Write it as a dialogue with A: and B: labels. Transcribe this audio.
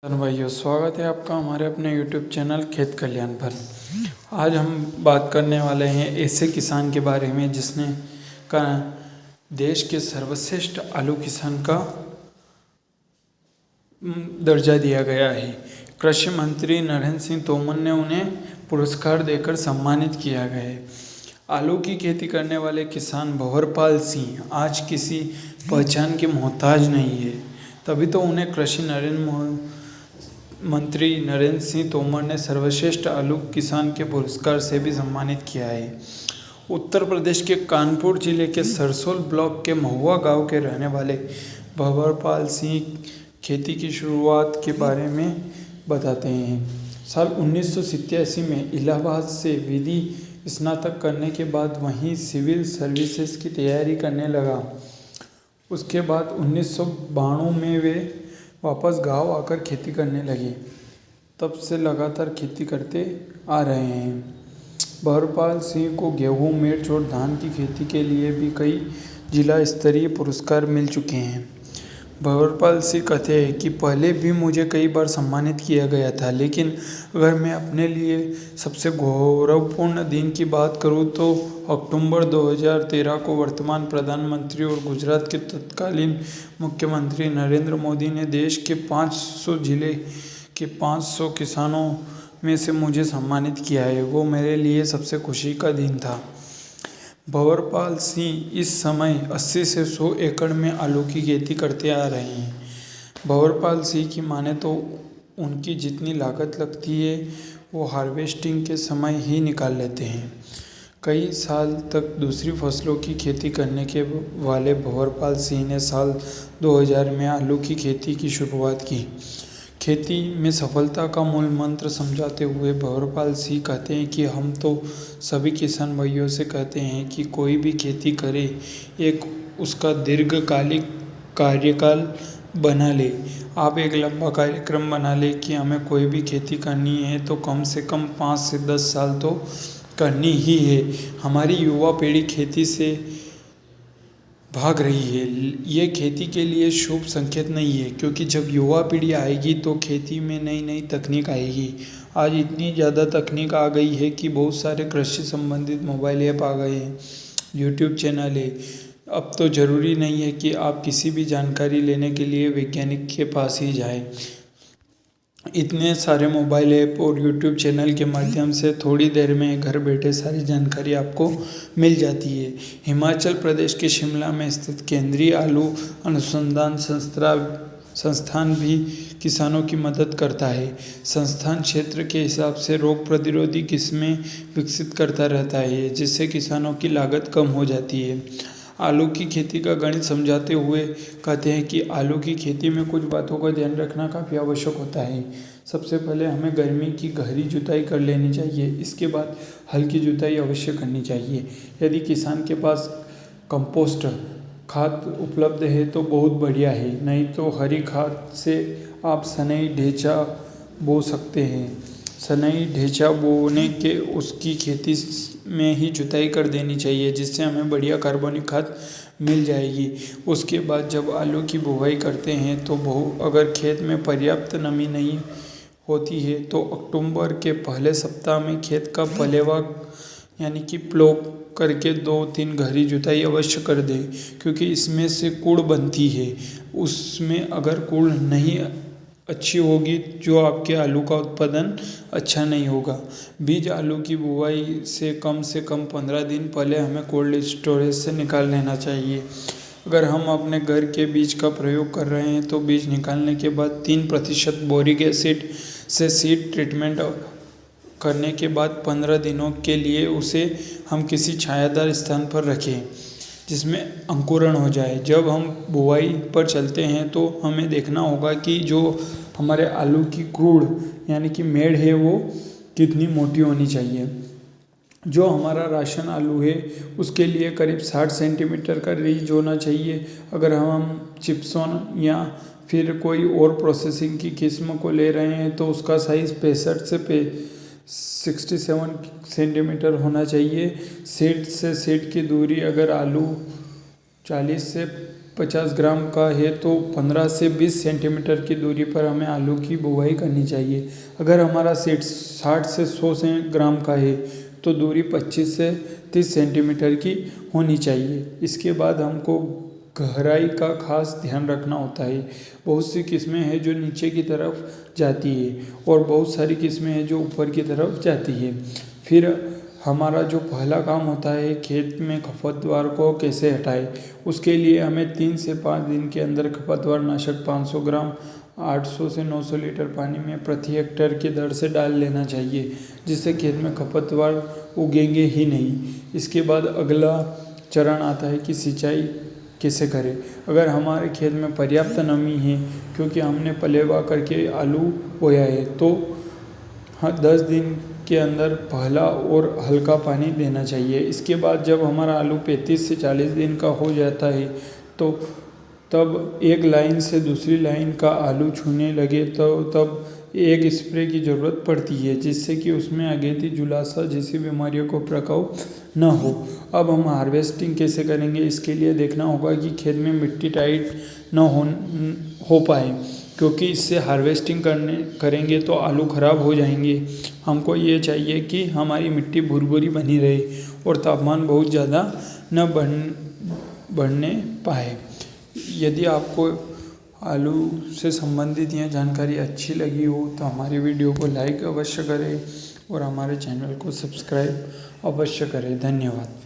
A: भाइयों, स्वागत है आपका हमारे अपने YouTube चैनल खेत कल्याण पर। आज हम बात करने वाले हैं ऐसे किसान के बारे में जिसने का देश के सर्वश्रेष्ठ आलू किसान का दर्जा दिया गया है। कृषि मंत्री नरेंद्र सिंह तोमर ने उन्हें पुरस्कार देकर सम्मानित किया गया है। आलू की खेती करने वाले किसान भंवरपाल सिंह आज किसी पहचान के मोहताज नहीं है, तभी तो उन्हें कृषि मंत्री नरेंद्र सिंह तोमर ने सर्वश्रेष्ठ आलू किसान के पुरस्कार से भी सम्मानित किया है। उत्तर प्रदेश के कानपुर जिले के सरसोल ब्लॉक के महुआ गांव के रहने वाले भंवरपाल सिंह खेती की शुरुआत के बारे में बताते हैं। साल 1987 में इलाहाबाद से विधि स्नातक करने के बाद वहीं सिविल सर्विसेज की तैयारी करने लगा। उसके बाद 1992 में वे वापस गांव आकर खेती करने लगे। तब से लगातार खेती करते आ रहे हैं। भंवरपाल सिंह को गेहूं, मिर्च और धान की खेती के लिए भी कई जिला स्तरीय पुरस्कार मिल चुके हैं। भंवरपाल सिंह कहते हैं कि पहले भी मुझे कई बार सम्मानित किया गया था, लेकिन अगर मैं अपने लिए सबसे गौरवपूर्ण दिन की बात करूं तो अक्टूबर 2013 को वर्तमान प्रधानमंत्री और गुजरात के तत्कालीन मुख्यमंत्री नरेंद्र मोदी ने देश के 500 जिले के 500 किसानों में से मुझे सम्मानित किया है। वो मेरे लिए सबसे खुशी का दिन था। भंवरपाल सिंह इस समय 80 से 100 एकड़ में आलू की खेती करते आ रहे हैं। भंवरपाल सिंह की माने तो उनकी जितनी लागत लगती है वो हार्वेस्टिंग के समय ही निकाल लेते हैं। कई साल तक दूसरी फसलों की खेती करने के वाले भंवरपाल सिंह ने साल 2000 में आलू की खेती की शुरुआत की। खेती में सफलता का मूल मंत्र समझाते हुए भंवरपाल सिंह कहते हैं कि हम तो सभी किसान भाइयों से कहते हैं कि कोई भी खेती करे, एक उसका दीर्घकालिक कार्यकाल बना ले। आप एक लंबा कार्यक्रम बना ले कि हमें कोई भी खेती करनी है तो कम से कम 5 से 10 साल तो करनी ही है। हमारी युवा पीढ़ी खेती से भाग रही है। ये खेती के लिए शुभ संकेत नहीं है, क्योंकि जब युवा पीढ़ी आएगी तो खेती में नई नई तकनीक आएगी। आज इतनी ज़्यादा तकनीक आ गई है कि बहुत सारे कृषि संबंधित मोबाइल ऐप आ गए हैं, यूट्यूब चैनल है। अब तो ज़रूरी नहीं है कि आप किसी भी जानकारी लेने के लिए वैज्ञानिक के पास ही जाएं। इतने सारे मोबाइल ऐप और यूट्यूब चैनल के माध्यम से थोड़ी देर में घर बैठे सारी जानकारी आपको मिल जाती है। हिमाचल प्रदेश के शिमला में स्थित केंद्रीय आलू अनुसंधान संस्थान भी किसानों की मदद करता है। संस्थान क्षेत्र के हिसाब से रोग प्रतिरोधी किस्में विकसित करता रहता है, जिससे किसानों की लागत कम हो जाती है। आलू की खेती का गणित समझाते हुए कहते हैं कि आलू की खेती में कुछ बातों का ध्यान रखना काफ़ी आवश्यक होता है। सबसे पहले हमें गर्मी की गहरी जुताई कर लेनी चाहिए। इसके बाद हल्की जुताई अवश्य करनी चाहिए। यदि किसान के पास कंपोस्ट खाद उपलब्ध है तो बहुत बढ़िया है, नहीं तो हरी खाद से आप सनई ढेंचा बो सकते हैं। सनई ढेंचा बोने के उसकी खेती में ही जुताई कर देनी चाहिए, जिससे हमें बढ़िया कार्बनिक खाद मिल जाएगी। उसके बाद जब आलू की बुवाई करते हैं तो अगर खेत में पर्याप्त नमी नहीं होती है तो अक्टूबर के पहले सप्ताह में खेत का पलेवा यानी कि प्लो करके 2-3 गहरी जुताई अवश्य कर दें, क्योंकि इसमें से कूड़ बनती है। उसमें अगर कूड़ नहीं अच्छी होगी जो आपके आलू का उत्पादन अच्छा नहीं होगा। बीज आलू की बुवाई से कम 15 दिन पहले हमें कोल्ड स्टोरेज से निकाल लेना चाहिए। अगर हम अपने घर के बीज का प्रयोग कर रहे हैं तो बीज निकालने के बाद 3% बोरिक एसिड से सीड ट्रीटमेंट करने के बाद 15 दिनों के लिए उसे हम किसी छायादार स्थान पर रखें जिसमें अंकुरण हो जाए। जब हम बुवाई पर चलते हैं तो हमें देखना होगा कि जो हमारे आलू की क्रूड़ यानी कि मेड़ है वो कितनी मोटी होनी चाहिए। जो हमारा राशन आलू है उसके लिए करीब 60 सेंटीमीटर का रीज होना चाहिए। अगर हम चिप्सॉन या फिर कोई और प्रोसेसिंग की किस्म को ले रहे हैं तो उसका साइज़ 65 से 67 सेंटीमीटर होना चाहिए। सीड से सीड की दूरी अगर आलू 40 से 50 ग्राम का है तो 15 से 20 सेंटीमीटर की दूरी पर हमें आलू की बुवाई करनी चाहिए। अगर हमारा सीड 60 से 100 ग्राम का है तो दूरी 25 से 30 सेंटीमीटर की होनी चाहिए। इसके बाद हमको गहराई का खास ध्यान रखना होता है। बहुत सी किस्में हैं जो नीचे की तरफ जाती है और बहुत सारी किस्में हैं जो ऊपर की तरफ जाती है। फिर हमारा जो पहला काम होता है खेत में खरपतवार को कैसे हटाएं, उसके लिए हमें 3 से 5 दिन के अंदर खरपतवार नाशक 500 ग्राम 800 से 900 लीटर पानी में प्रति हेक्टेयर की दर से डाल लेना चाहिए, जिससे खेत में खरपतवार उगेंगे ही नहीं। इसके बाद अगला चरण आता है कि सिंचाई कैसे करें। अगर हमारे खेत में पर्याप्त नमी है क्योंकि हमने पलेवा करके आलू बोया है तो 10 दिन के अंदर पहला और हल्का पानी देना चाहिए। इसके बाद जब हमारा आलू 35 से 40 दिन का हो जाता है तो तब एक लाइन से दूसरी लाइन का आलू छूने लगे तो तब एक स्प्रे की ज़रूरत पड़ती है, जिससे कि उसमें अगेती जुलासा जैसी बीमारियों को प्रकोप न हो। अब हम हार्वेस्टिंग कैसे करेंगे, इसके लिए देखना होगा कि खेत में मिट्टी टाइट न हो पाए, क्योंकि इससे हार्वेस्टिंग करेंगे तो आलू ख़राब हो जाएंगे। हमको ये चाहिए कि हमारी मिट्टी भुरभुरी बनी रहे और तापमान बहुत ज़्यादा न बढ़ने पाए। यदि आपको आलू से संबंधित यह जानकारी अच्छी लगी हो तो हमारी वीडियो को लाइक अवश्य करें और हमारे चैनल को सब्सक्राइब अवश्य करें। धन्यवाद।